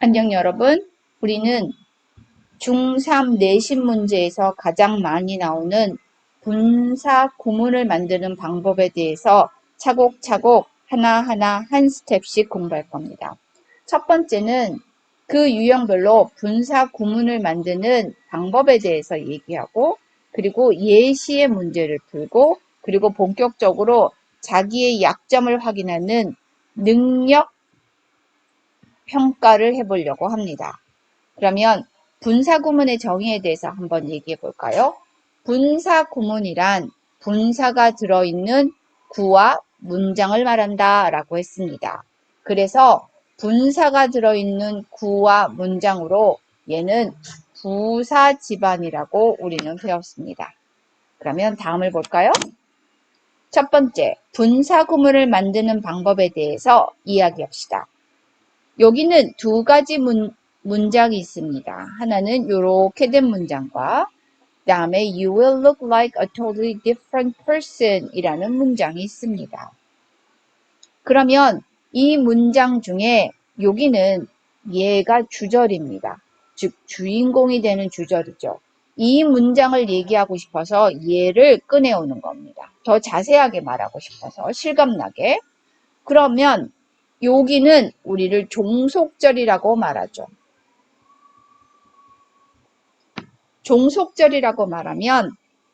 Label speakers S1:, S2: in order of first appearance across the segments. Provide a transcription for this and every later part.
S1: 안녕 여러분. 우리는 중3 내신 문제에서 가장 많이 나오는 분사 구문을 만드는 방법에 대해서 차곡차곡 하나하나 한 스텝씩 공부할 겁니다. 첫 번째는 그 유형별로 분사 구문을 만드는 방법에 대해서 얘기하고, 그리고 예시의 문제를 풀고, 그리고 본격적으로 자기의 약점을 확인하는 능력 평가를 해보려고 합니다. 그러면 분사구문의 정의에 대해서 한번 얘기해 볼까요? 분사구문이란 분사가 들어있는 구와 문장을 말한다 라고 했습니다. 그래서 분사가 들어있는 구와 문장으로 얘는 부사 집안이라고 우리는 배웠습니다. 그러면 다음을 볼까요? 첫 번째, 분사구문을 만드는 방법에 대해서 이야기합시다. 여기는 두 가지 문장이 있습니다. 하나는 이렇게 된 문장과 그 다음에 You will look like a totally different person 이라는 문장이 있습니다. 그러면 이 문장 중에 여기는 얘가 주절입니다. 즉 주인공이 되는 주절이죠. 이 문장을 얘기하고 싶어서 얘를 꺼내오는 겁니다. 더 자세하게 말하고 싶어서 실감나게. 그러면 여기는 우리를 종속절이라고 말하죠. 종속절이라고 말하면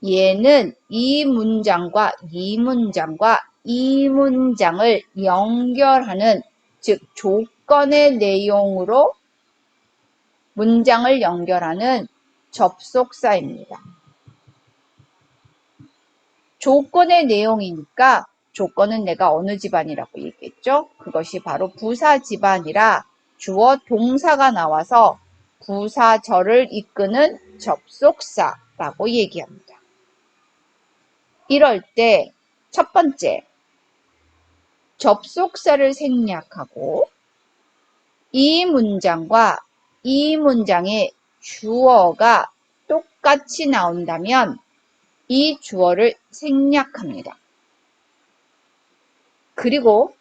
S1: 얘는 이 문장과 이 문장과 이 문장을 연결하는, 즉 조건의 내용으로 문장을 연결하는 접속사입니다. 조건의 내용이니까 조건은 내가 어느 집안이라고 얘기했죠? 그것이 바로 부사 집안이라 주어 동사가 나와서 부사절을 이끄는 접속사라고 얘기합니다. 이럴 때 첫 번째, 접속사를 생략하고 이 문장과 이 문장의 주어가 똑같이 나온다면 이 주어를 생략합니다. 그리고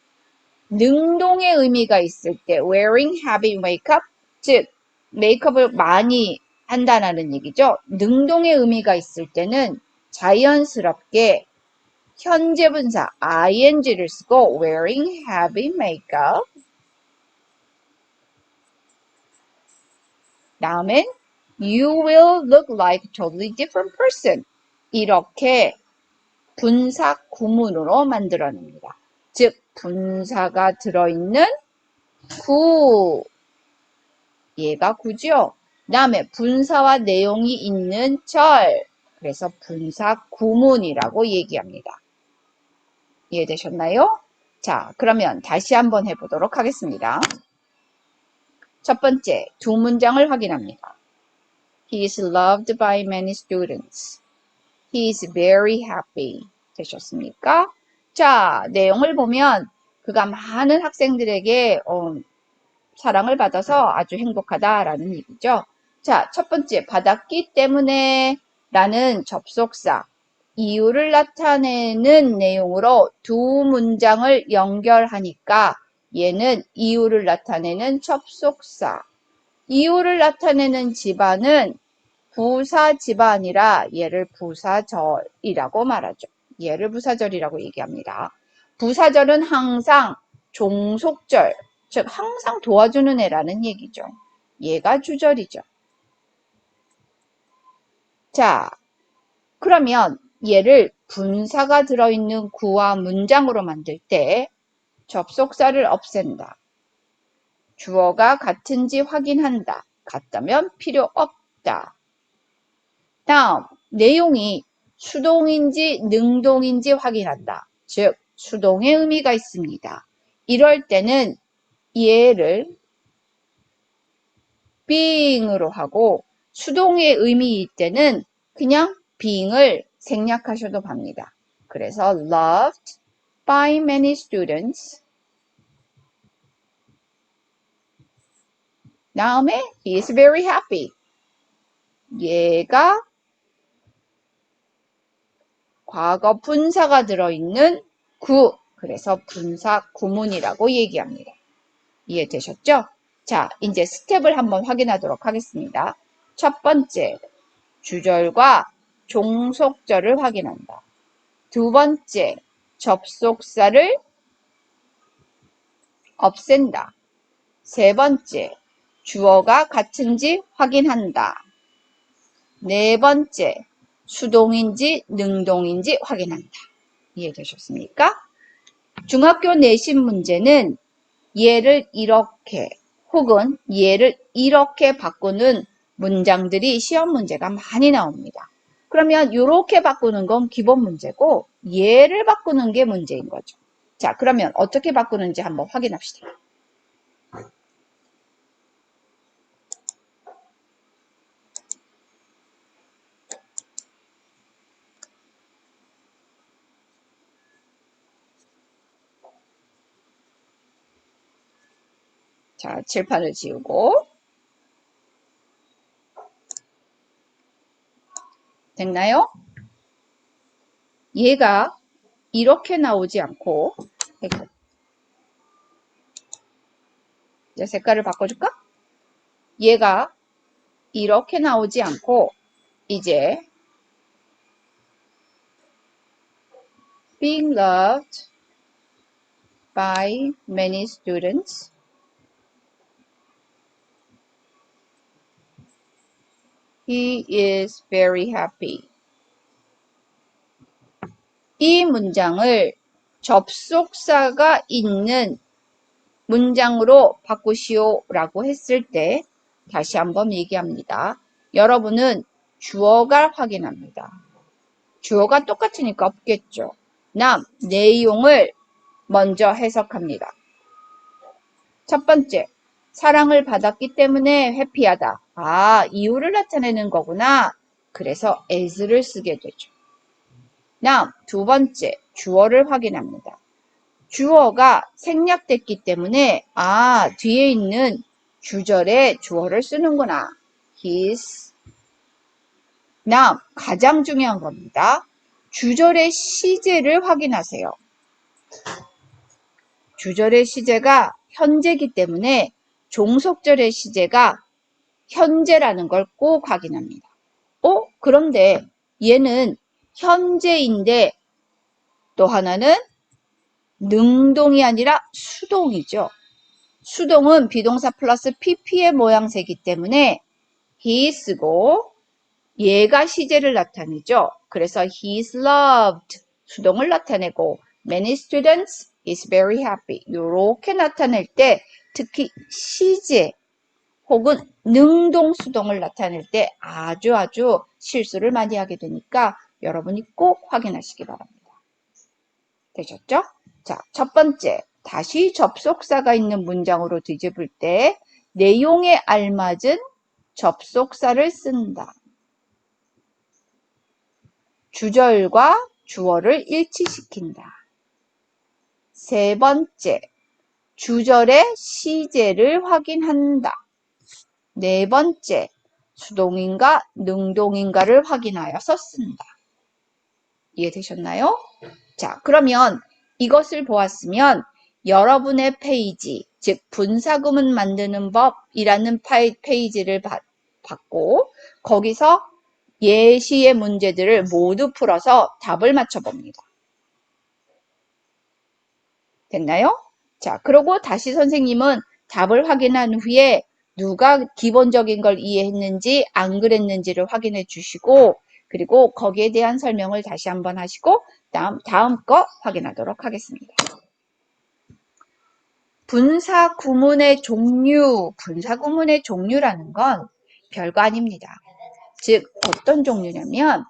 S1: 능동의 의미가 있을 때 wearing, having makeup, 즉 메이크업을 많이 한다는 얘기죠. 능동의 의미가 있을 때는 자연스럽게 현재 분사 ing를 쓰고 wearing, having makeup, 다음엔 you will look like a totally different person 이렇게 분사 구문으로 만들어냅니다. 즉 분사가 들어있는 구, 얘가 구죠. 그 다음에 분사와 내용이 있는 절, 그래서 분사 구문이라고 얘기합니다. 이해되셨나요? 자, 그러면 다시 한번 해보도록 하겠습니다. 첫 번째, 두 문장을 확인합니다. He is loved by many students. He is very happy. 되셨습니까? 자, 내용을 보면 그가 많은 학생들에게 사랑을 받아서 아주 행복하다라는 얘기죠. 자, 첫 번째, 받았기 때문에 라는 접속사, 이유를 나타내는 내용으로 두 문장을 연결하니까 얘는 이유를 나타내는 접속사. 이유를 나타내는 집안은 부사 집안이라 얘를 부사절이라고 말하죠. 얘를 부사절이라고 얘기합니다. 부사절은 항상 종속절, 즉 항상 도와주는 애라는 얘기죠. 얘가 주절이죠. 자, 그러면 얘를 분사가 들어있는 구와 문장으로 만들 때 접속사를 없앤다. 주어가 같은지 확인한다. 같다면 필요 없다. 다음, 내용이 수동인지 능동인지 확인한다. 즉, 수동의 의미가 있습니다. 이럴 때는 얘를 being으로 하고 수동의 의미일 때는 그냥 being을 생략하셔도 합니다. 그래서 loved by many students. 다음에 he is very happy. 얘가 과거 분사가 들어있는 구, 그래서 분사 구문이라고 얘기합니다. 이해되셨죠? 자, 이제 스텝을 한번 확인하도록 하겠습니다. 첫 번째, 주절과 종속절을 확인한다. 두 번째, 접속사를 없앤다. 세 번째, 주어가 같은지 확인한다. 네 번째, 수동인지 능동인지 확인한다. 이해되셨습니까? 중학교 내신 문제는 얘를 이렇게 혹은 얘를 이렇게 바꾸는 문장들이 시험 문제가 많이 나옵니다. 그러면 이렇게 바꾸는 건 기본 문제고 얘를 바꾸는 게 문제인 거죠. 자, 그러면 어떻게 바꾸는지 한번 확인합시다. 자, 칠판을 지우고 됐나요? 얘가 이렇게 나오지 않고 이제 색깔을 바꿔줄까? 얘가 이렇게 나오지 않고 이제 being loved by many students. He is very happy. 이 문장을 접속사가 있는 문장으로 바꾸시오라고 했을 때 다시 한번 얘기합니다. 여러분은 주어가 확인합니다. 주어가 똑같으니까 없겠죠. 다음 내용을 먼저 해석합니다. 첫 번째, 사랑을 받았기 때문에 해피하다. 아, 이유를 나타내는 거구나. 그래서 as를 쓰게 되죠. 다음 두 번째, 주어를 확인합니다. 주어가 생략됐기 때문에 뒤에 있는 주절에 주어를 쓰는구나. his. 다음 가장 중요한 겁니다. 주절의 시제를 확인하세요. 주절의 시제가 현재이기 때문에 종속절의 시제가 현재라는 걸 꼭 확인합니다. 그런데 얘는 현재인데 또 하나는 능동이 아니라 수동이죠. 수동은 비동사 플러스 pp의 모양새이기 때문에 he 쓰고 얘가 시제를 나타내죠. 그래서 he's loved 수동을 나타내고 many students is very happy 이렇게 나타낼 때 특히 시제 혹은 능동 수동을 나타낼 때 아주 실수를 많이 하게 되니까 여러분이 꼭 확인하시기 바랍니다. 되셨죠? 자, 첫 번째, 다시 접속사가 있는 문장으로 뒤집을 때 내용에 알맞은 접속사를 쓴다. 주절과 주어를 일치시킨다. 세 번째, 주절의 시제를 확인한다. 네 번째, 수동인가 능동인가를 확인하여서 쓴다. 이해되셨나요? 자, 그러면 이것을 보았으면 여러분의 페이지, 즉 분사구문 만드는 법이라는 페이지를 받고 거기서 예시의 문제들을 모두 풀어서 답을 맞춰봅니다. 됐나요? 자, 그리고 다시 선생님은 답을 확인한 후에 누가 기본적인 걸 이해했는지 안 그랬는지를 확인해 주시고 그리고 거기에 대한 설명을 다시 한번 하시고 다음 거 확인하도록 하겠습니다. 분사 구문의 종류라는 건 별거 아닙니다. 즉 어떤 종류냐면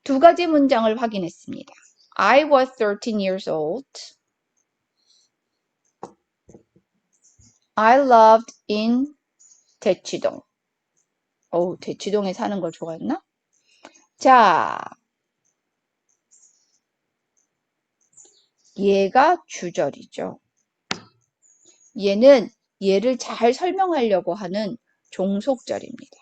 S1: 두 가지 문장을 확인했습니다. I was 13 years old. I loved in 대치동. 대치동에 사는 걸 좋아했나? 자, 얘가 주절이죠. 얘는 얘를 잘 설명하려고 하는 종속절입니다.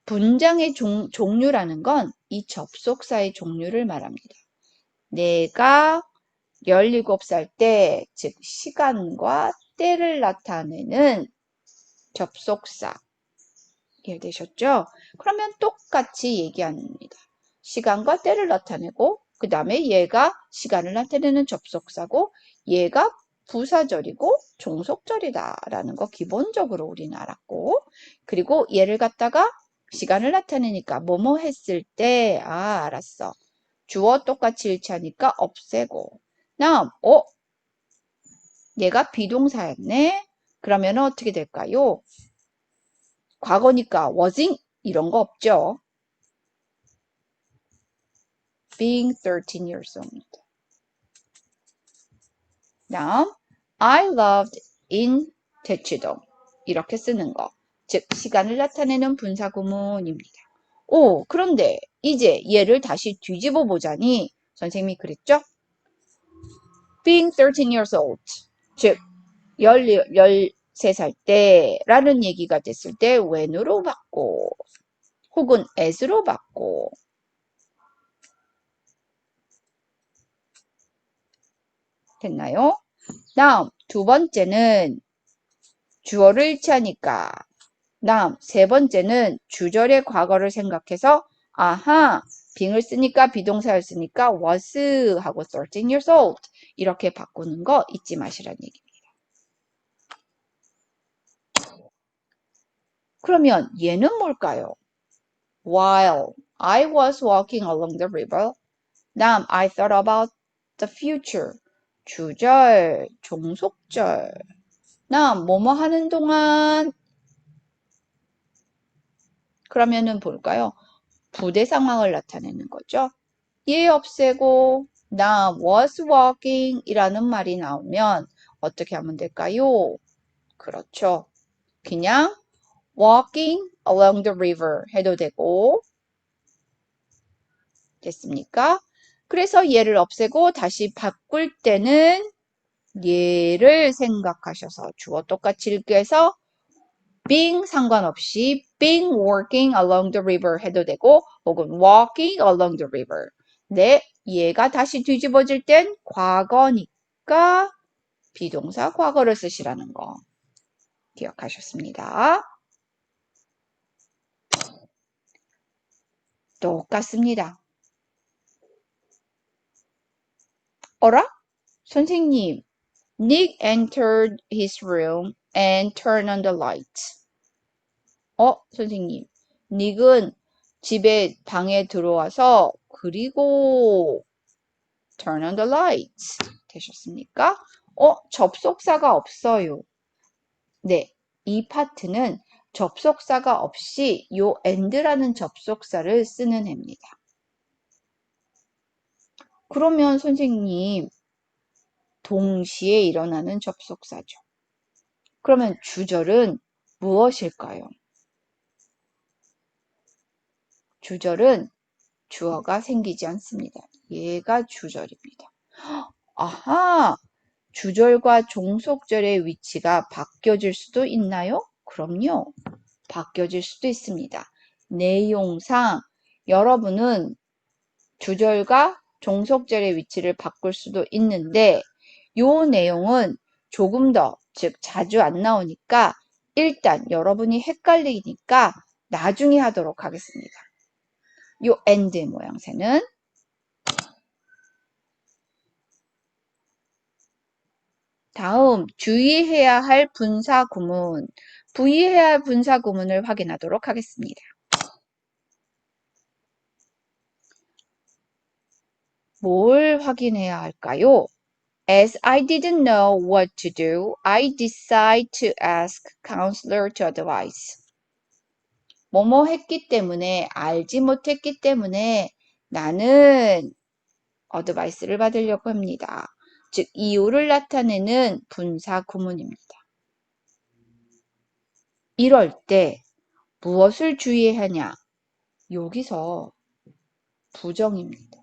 S1: 분장의 종류라는 건 이 접속사의 종류를 말합니다. 내가 17살 때, 즉 시간과 때를 나타내는 접속사. 이해되셨죠? 그러면 똑같이 얘기합니다. 시간과 때를 나타내고 그 다음에 얘가 시간을 나타내는 접속사고 얘가 부사절이고 종속절이다 라는 거 기본적으로 우리는 알았고 그리고 얘를 갖다가 시간을 나타내니까 뭐뭐 했을 때 알았어. 주어 똑같이 일치하니까 없애고 다음 얘가 비동사였네. 그러면 어떻게 될까요? 과거니까 wasing 이런 거 없죠. being 13 years old. 다음 I loved in 대치동 이렇게 쓰는 거. 즉 시간을 나타내는 분사구문입니다. 그런데 이제 얘를 다시 뒤집어 보자니 선생님이 그랬죠? being 13 years old 즉 13살 때라는 얘기가 됐을 때 when으로 바꿔 혹은 as로 바꿔 됐나요? 다음 두 번째는 주어를 일치하니까 다음 세 번째는 주절의 과거를 생각해서 아하 being을 쓰니까 비동사였으니까 was 하고 13 years old 이렇게 바꾸는 거 잊지 마시라는 얘기입니다. 그러면 얘는 뭘까요? While I was walking along the river 다음 I thought about the future 주절, 종속절 다음 뭐뭐 하는 동안 그러면은 볼까요? 부대 상황을 나타내는 거죠. 얘 없애고 나 was walking 이라는 말이 나오면 어떻게 하면 될까요? 그렇죠. 그냥 walking along the river 해도 되고 됐습니까? 그래서 얘를 없애고 다시 바꿀 때는 얘를 생각하셔서 주어 똑같이 읽기해서 being 상관없이 being working along the river 해도 되고 혹은 walking along the river. 네, 얘가 다시 뒤집어질 땐 과거니까 비동사 과거를 쓰시라는 거 기억하셨습니다. 똑같습니다. 어라? 선생님, Nick entered his room and turned on the lights. 선생님, 닉은 집에 방에 들어와서 그리고 turn on the lights 되셨습니까? 접속사가 없어요. 네, 이 파트는 접속사가 없이 요 and라는 접속사를 쓰는 해입니다. 그러면 선생님 동시에 일어나는 접속사죠. 그러면 주절은 무엇일까요? 주절은 주어가 생기지 않습니다. 얘가 주절입니다. 아하! 주절과 종속절의 위치가 바뀌어질 수도 있나요? 그럼요. 바뀌어질 수도 있습니다. 내용상 여러분은 주절과 종속절의 위치를 바꿀 수도 있는데 이 내용은 조금 더, 즉 자주 안 나오니까 일단 여러분이 헷갈리니까 나중에 하도록 하겠습니다. 이 and 모양새는 다음 주의해야 할 분사 구문, 부의해야 할 분사 구문을 확인하도록 하겠습니다. 뭘 확인해야 할까요? As I didn't know what to do, I decided to ask counselor to advise. 뭐뭐 했기 때문에, 알지 못했기 때문에 나는 어드바이스를 받으려고 합니다. 즉, 이유를 나타내는 분사 구문입니다. 이럴 때 무엇을 주의해야 하냐? 여기서 부정입니다.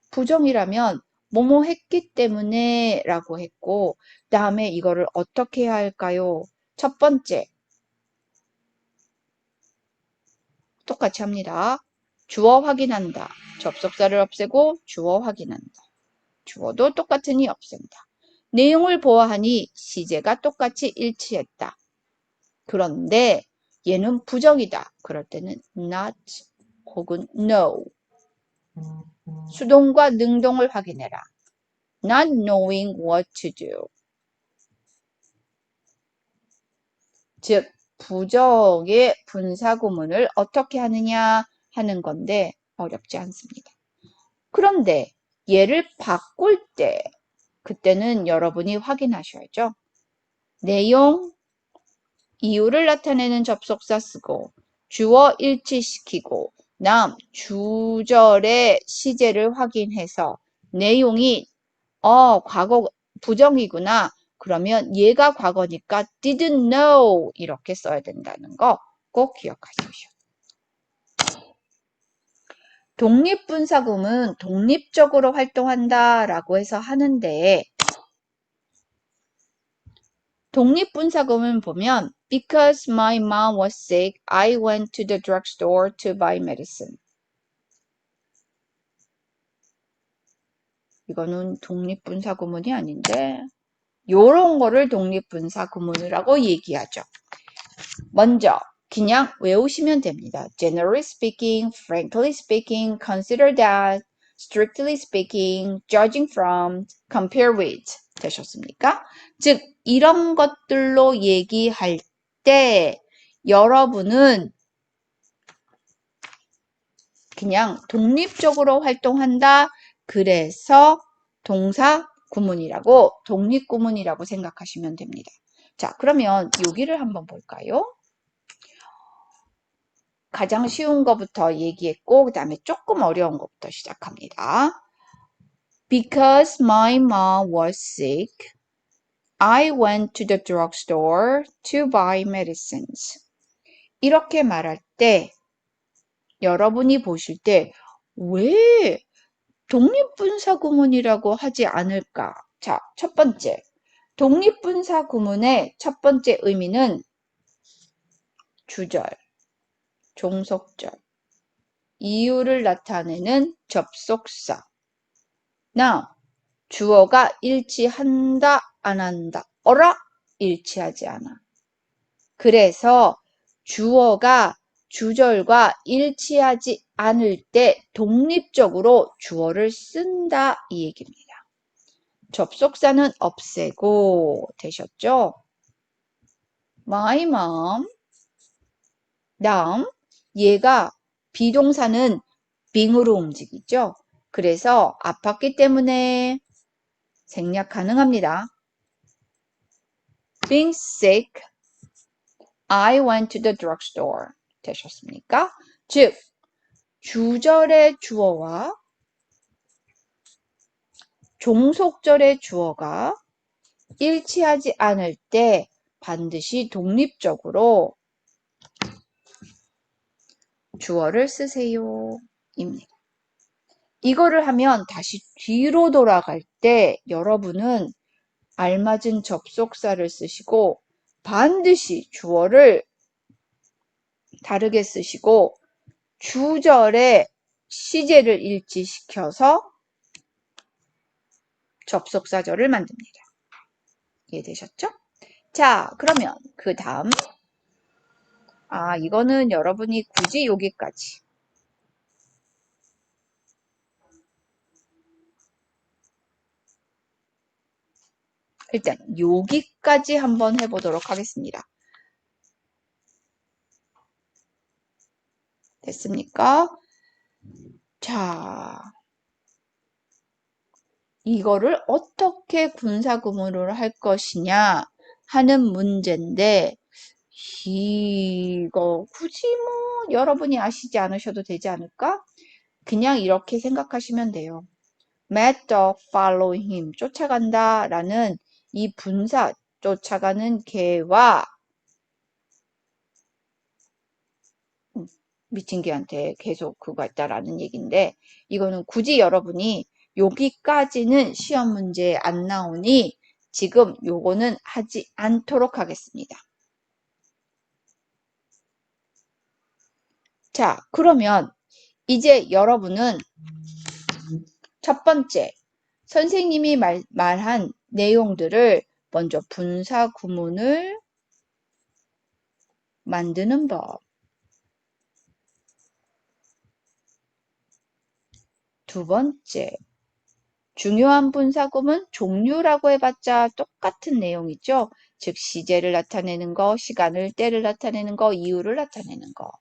S1: 부정이라면 뭐뭐 했기 때문에 라고 했고 다음에 이거를 어떻게 해야 할까요? 첫 번째 똑같이 합니다. 주어 확인한다. 접속사를 없애고 주어 확인한다. 주어도 똑같으니 없앤다. 내용을 보아하니 시제가 똑같이 일치했다. 그런데 얘는 부정이다. 그럴 때는 not 혹은 no. 수동과 능동을 확인해라. Not knowing what to do. 즉, 부정의 분사구문을 어떻게 하느냐 하는 건데 어렵지 않습니다. 그런데 얘를 바꿀 때 그때는 여러분이 확인하셔야죠. 내용, 이유를 나타내는 접속사 쓰고 주어 일치시키고 주절의 시제를 확인해서 내용이 과거 부정이구나. 그러면 얘가 과거니까 didn't know 이렇게 써야 된다는 거 꼭 기억하십시오. 독립분사구문 독립적으로 활동한다 라고 해서 하는데 독립분사구문 보면 Because my mom was sick, I went to the drugstore to buy medicine. 이거는 독립분사구문이 아닌데 요런 거를 독립분사구문이라고 얘기하죠. 먼저 그냥 외우시면 됩니다. Generally speaking, frankly speaking, consider that, strictly speaking, judging from, compare with 되셨습니까? 즉 이런 것들로 얘기할 때 여러분은 그냥 독립적으로 활동한다. 그래서 동사 구문이라고 독립구문이라고 생각하시면 됩니다. 자, 그러면 여기를 한번 볼까요? 가장 쉬운 것부터 얘기했고 그 다음에 조금 어려운 것부터 시작합니다. Because my mom was sick, I went to the drugstore to buy medicines. 이렇게 말할 때 여러분이 보실 때 왜 독립분사 구문이라고 하지 않을까? 자, 첫 번째. 독립분사 구문의 첫 번째 의미는 주절, 종속절, 이유를 나타내는 접속사. 주어가 일치한다, 안 한다. 어라? 일치하지 않아. 그래서 주어가 주절과 일치하지 않을 때 독립적으로 주어를 쓴다 이 얘기입니다. 접속사는 없애고 되셨죠? My mom. 다음 얘가 비동사는 being으로 움직이죠. 그래서 아팠기 때문에 생략 가능합니다. Being sick, I went to the drugstore. 되셨습니까? 즉, 주절의 주어와 종속절의 주어가 일치하지 않을 때 반드시 독립적으로 주어를 쓰세요. 입니다. 이거를 하면 다시 뒤로 돌아갈 때 여러분은 알맞은 접속사를 쓰시고 반드시 주어를 다르게 쓰시고 주절의 시제를 일치시켜서 접속사절을 만듭니다. 이해되셨죠? 자, 그러면 그 다음 이거는 여러분이 굳이 여기까지 일단 여기까지 한번 해보도록 하겠습니다. 됐습니까? 자, 이거를 어떻게 군사구문으로 할 것이냐 하는 문제인데 이거 굳이 뭐 여러분이 아시지 않으셔도 되지 않을까? 그냥 이렇게 생각하시면 돼요. Mad dog follow him. 쫓아간다 라는 이 분사 쫓아가는 개와 미친 개한테 계속 그거 했다라는 얘기인데 이거는 굳이 여러분이 여기까지는 시험 문제에 안 나오니 지금 요거는 하지 않도록 하겠습니다. 자, 그러면 이제 여러분은 첫 번째 선생님이 말한 내용들을 먼저 분사 구문을 만드는 법. 두 번째, 중요한 분사구문 종류라고 해봤자 똑같은 내용이죠. 즉 시제를 나타내는 거, 시간을, 때를 나타내는 거, 이유를 나타내는 거.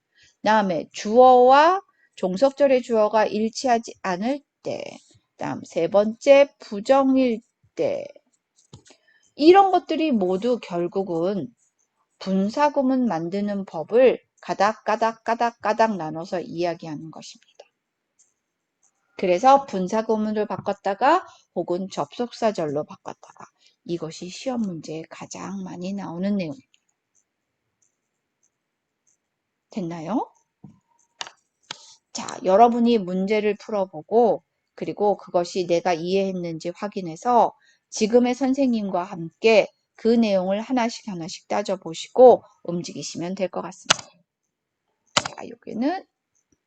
S1: 다음에 주어와 종속절의 주어가 일치하지 않을 때. 다음 세 번째 부정일 때. 이런 것들이 모두 결국은 분사구문 만드는 법을 가닥가닥 나눠서 이야기하는 것입니다. 그래서 분사구문을 바꿨다가 혹은 접속사절로 바꿨다가 이것이 시험 문제에 가장 많이 나오는 내용입니다. 됐나요? 자, 여러분이 문제를 풀어보고 그리고 그것이 내가 이해했는지 확인해서 지금의 선생님과 함께 그 내용을 하나씩 따져보시고 움직이시면 될 것 같습니다. 자, 여기는